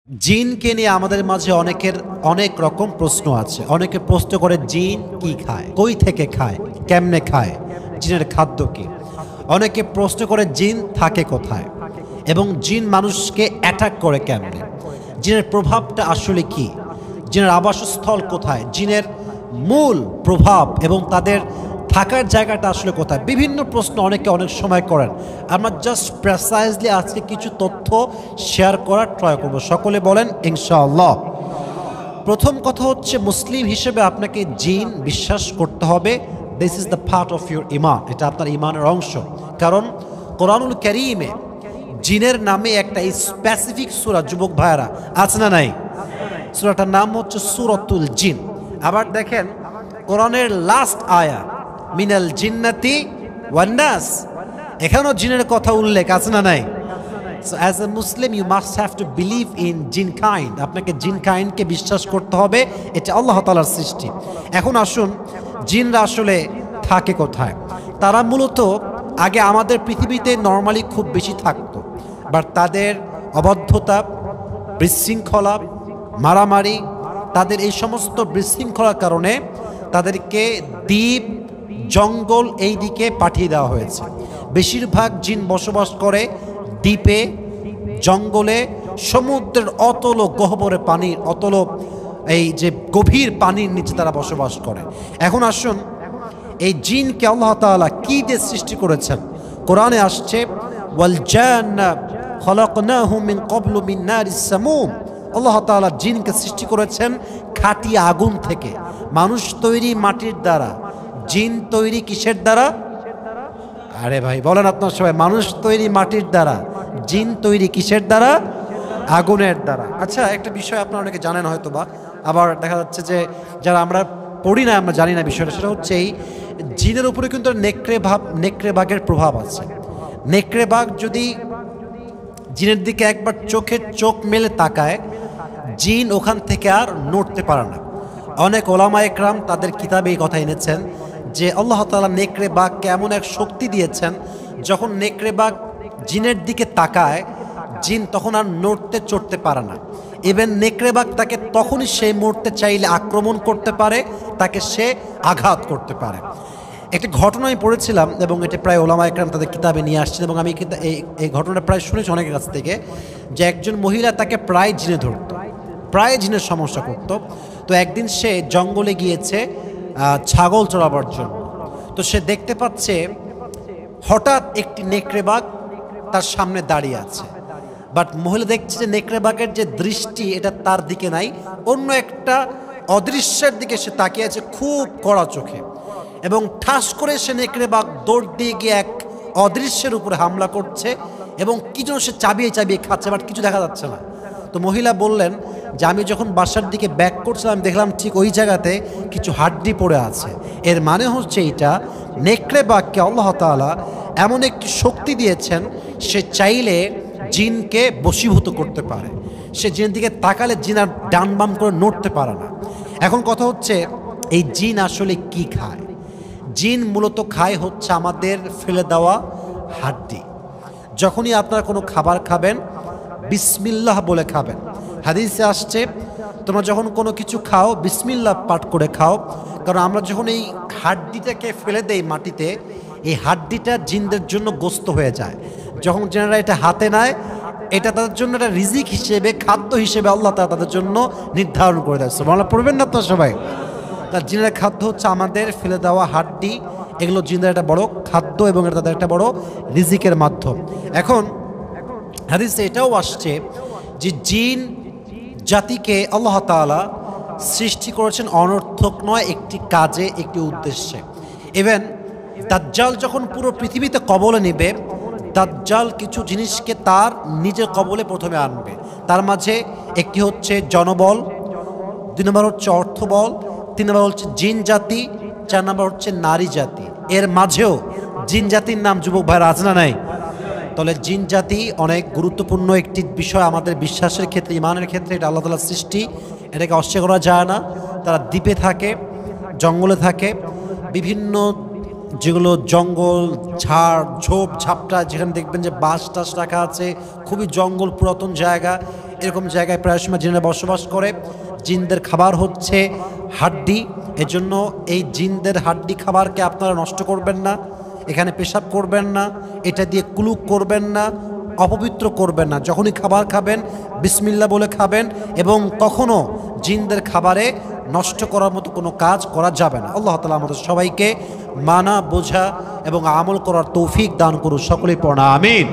জিনকে নিয়ে আমাদের মাঝে অনেক রকম প্রশ্ন আছে। অনেকে প্রশ্ন করে জিন কি খায়, কই থেকে খায়, কেমনে খায়, জিনের খাদ্য কি। অনেকে প্রশ্ন করে জিন থাকে কোথায় এবং জিন মানুষকে অ্যাটাক করে কেমনে, জিনের প্রভাবটা আসলে কি, জিনের আবাসস্থল কোথায়, জিনের মূল প্রভাব এবং তাদের থাকার জায়গাটা আসলে কোথায়। বিভিন্ন প্রশ্ন অনেকে অনেক সময় করেন। আমরা জাস্ট প্রেসাইজলি আজকে কিছু তথ্য শেয়ার করার ট্রাই করব। সকলে বলেন ইনশাআল্লাহ। প্রথম কথা হচ্ছে, মুসলিম হিসেবে আপনাকে জিন বিশ্বাস করতে হবে। This is the part of your ইমান, এটা আপনার ইমানের অংশ। কারণ কোরআনুল কারীমে জিনের নামে একটা স্পেসিফিক সূরা, যুবক ভাইয়েরা, আছে না নাই? সূরাটার নাম হচ্ছে সূরাতুল জিন। আবার দেখেন কোরআনের লাস্ট আয়া, মিনাল জিন্নাতি ওয়ান নাস, এখানেও জিনের কথা উল্লেখ আছে না নাই? So as a Muslim you must have to believe in jinn kind. আপনাকে জিন কাইন্ডকে বিশ্বাস করতে হবে, এটা আল্লাহ তাআলার সৃষ্টি। এখন আসুন, জিনরা আসলে থাকে কোথায়। তারা মূলত আগে আমাদের পৃথিবীতে নর্মালি খুব বেশি থাকতো, বাট তাদের অবাধ্যতা, বিশৃঙ্খলা, মারামারি, তাদের এই সমস্ত বিশৃঙ্খলার কারণে তাদেরকে দ্বীপ, জঙ্গল এই দিকে পাঠিয়ে দেওয়া হয়েছে। বেশিরভাগ জিন বসবাস করে দ্বীপে, জঙ্গলে, সমুদ্রের অতল গহ্বরে পানির, অতল এই যে গভীর পানির নিচে তারা বসবাস করে। এখন আসুন, এই জিনকে আল্লাহ তাআলা কি দিয়ে সৃষ্টি করেছেন? কোরআনে আসছে, ওয়াল জান্না খলাকনাহু মিন ক্বাবলু মিন নারিস সামুম। আল্লাহ তাআলা জিনকে সৃষ্টি করেছেন খাঁটি আগুন থেকে। মানুষ তৈরি মাটির দ্বারা, জিন তৈরি কিসের দ্বারা? আরে ভাই বলেন আপনার সবাই, মানুষ তৈরি মাটির দ্বারা, জিন তৈরি কিসের দ্বারা? আগুনের দ্বারা। আচ্ছা, একটা বিষয় আপনারা অনেকে জানেন হয়তো, বা আবার দেখা যাচ্ছে যে যারা আমরা পড়ি না, আমরা জানি না বিষয়টা। সেটা হচ্ছে এই জিনের উপরে কিন্তু নেকড়ে বাঘের প্রভাব আছে। নেকড়ে বাঘ যদি জিনের দিকে একবার চোখ মেলে তাকায়, জিন ওখান থেকে আর নড়তে পারে না। অনেক ওলামা একরাম তাদের কিতাবে এই কথা এনেছেন যে আল্লাহ তাআলা নেকড়ে বাঘকে এমন এক শক্তি দিয়েছেন, যখন নেকড়ে বাঘ জিনের দিকে তাকায়, জিন তখন আর নড়তে চড়তে পারে না। ইভেন নেকড়ে বাঘ তাকে তখনই সেই মুহূর্তে চাইলে আক্রমণ করতে পারে, তাকে সে আঘাত করতে পারে। একটি ঘটনা আমি পড়েছিলাম এবং এটা প্রায় ওলামা একরাম তাদের কিতাবে নিয়ে আসছেন, এবং আমি কিন্তু এই ঘটনাটা প্রায় শুনেছি অনেকের কাছ থেকে, যে একজন মহিলা তাকে প্রায় জিনে ধরতো, প্রায় জিনের সমস্যা করতো। তো একদিন সে জঙ্গলে গিয়েছে ছাগল চড়াবার জন্য। তো সে দেখতে পাচ্ছে হঠাৎ একটি নেকড়ে বাঘ তার সামনে দাঁড়িয়ে আছে, বাট মহিলা দেখছে যে নেকড়ে বাঘের যে দৃষ্টি এটা তার দিকে নাই, অন্য একটা অদৃশ্যের দিকে সে তাকিয়ে আছে খুব কড়া চোখে, এবং ঠাস করে সে নেকড়ে বাঘ দৌড় দিয়ে গিয়ে এক অদৃশ্যের উপরে হামলা করছে, এবং কি যেন সে চাবিয়ে খাচ্ছে, বাট কিছু দেখা যাচ্ছে না। তো মহিলা বললেন যে আমি যখন বাসার দিকে ব্যাক করছিলাম, দেখলাম ঠিক ওই জায়গাতে কিছু হাড্ডি পড়ে আছে। এর মানে হচ্ছে এটা, নেকড়ে বাঘকে আল্লাহ তাআলা এমন একটি শক্তি দিয়েছেন, সে চাইলে জিনকে বশীভূত করতে পারে। সে জিনের দিকে তাকালে জিন আর ডান বাম করে নড়তে পারে না। এখন কথা হচ্ছে, এই জিন আসলে কি খায়? জিন মূলত খায় হচ্ছে আমাদের ফেলে দেওয়া হাড্ডি। যখনই আপনারা কোনো খাবার খাবেন, বিসমিল্লাহ বলে খাবেন। হাদিসে আসছে, তোমরা যখন কোনো কিছু খাও বিসমিল্লাহ পাঠ করে খাও, কারণ আমরা যখন এই হাড্ডিটাকে ফেলে দেই মাটিতে, এই হাড্ডিটা জিনদের জন্য গোস্ত হয়ে যায়। যখন জিনেরা এটা হাতে নেয়, এটা তাদের জন্য একটা রিজিক হিসেবে, খাদ্য হিসেবে আল্লাহ তাআলা তাদের জন্য নির্ধারণ করে দেয়। সুবহানাল্লাহ পড়বেন না তো সবাই? তার জিনের খাদ্য হচ্ছে আমাদের ফেলে দেওয়া হাড্ডি। এগুলো জিনদের একটা বড় খাদ্য এবং এটা তাদের একটা বড় রিজিকের মাধ্যম। এখন হাদিসে এটাও আসছে যে জিন জাতিকে আল্লাহ তাআলা সৃষ্টি করেছেন অনর্থক নয়, একটি কাজে, একটি উদ্দেশ্যে। ইভেন দাজ্জাল যখন পুরো পৃথিবীতে কবলে নেবে, দাজ্জাল কিছু জিনিসকে তার নিজের কবলে প্রথমে আনবে। তার মাঝে একটি হচ্ছে জনবল, 2 নম্বর হচ্ছে অর্থবল, 3 নম্বর হচ্ছে জিন জাতি, 4 নম্বর হচ্ছে নারী জাতি। এর মাঝেও জিন জাতির নাম, যুবক ভাইরা, আছে না নাই? তাহলে জিন জাতি অনেক গুরুত্বপূর্ণ একটি বিষয় আমাদের বিশ্বাসের ক্ষেত্রে, ইমানের ক্ষেত্রে। এটা আল্লাহ তাআলার সৃষ্টি, এটাকে অস্বীকার করা যায় না। তারা দ্বীপে থাকে, জঙ্গলে থাকে, বিভিন্ন যেগুলো জঙ্গল, ঝাড়, ঝোপ ঝাপটা, যেখানে দেখবেন যে বাঁশ টাস রাখা আছে, খুবই জঙ্গল, পুরাতন জায়গা, এরকম জায়গায় প্রায় সময় জিনেরা বসবাস করে। জিনদের খাবার হচ্ছে হাড্ডি, এজন্য এই জিনদের হাড্ডি খাবারকে আপনারা নষ্ট করবেন না, এখানে পেশাব করবেন না, এটা দিয়ে কুলুক করবেন না, অপবিত্র করবেন না। যখনই খাবার খাবেন বিসমিল্লাহ বলে খাবেন, এবং কখনো জিনদের খাবারে নষ্ট করার মতো কোনো কাজ করা যাবে না। আল্লাহ তাআলা আমাদের সবাইকে মানা, বোঝা এবং আমল করার তৌফিক দান করুন। সকলেই পড়া আমিন।